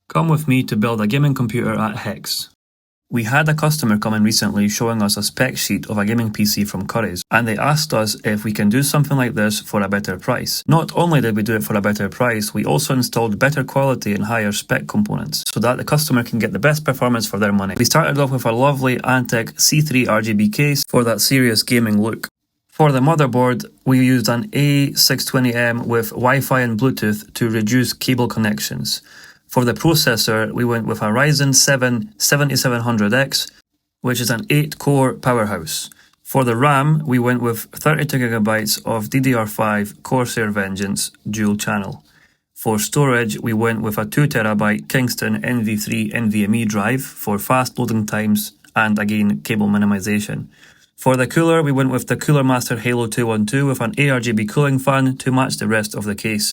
Come with me to build a gaming computer at Hex. We had a customer come in recently showing us a spec sheet of a gaming PC from Curry's, and they asked us if we can do something like this for a better price. Not only did we do it for a better price, we also installed better quality and higher spec components, so that the customer can get the best performance for their money. We started off with a lovely Antec C3 RGB case for that serious gaming look. For the motherboard, we used an A620M with Wi-Fi and Bluetooth to reduce cable connections. For the processor, we went with a Ryzen 7 7700X, which is an 8-core powerhouse. For the RAM, we went with 32GB of DDR5 Corsair Vengeance dual channel. For storage, we went with a 2TB Kingston NV3 NVMe drive for fast loading times and again cable minimization. For the cooler, we went with the Cooler Master Halo 212 with an ARGB cooling fan to match the rest of the case.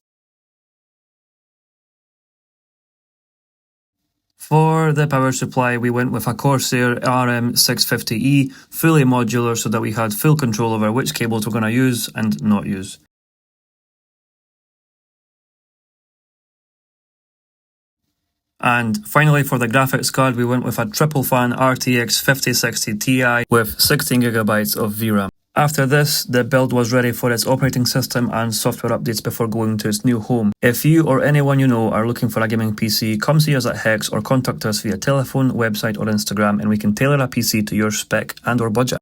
For the power supply, we went with a Corsair RM650E, fully modular so that we had full control over which cables we're going to use and not use. And finally, for the graphics card, we went with a triple fan RTX 5060 Ti with 16GB of VRAM. After this, the build was ready for its operating system and software updates before going to its new home. If you or anyone you know are looking for a gaming PC, come see us at Hex or contact us via telephone, website or Instagram and we can tailor a PC to your spec and or budget.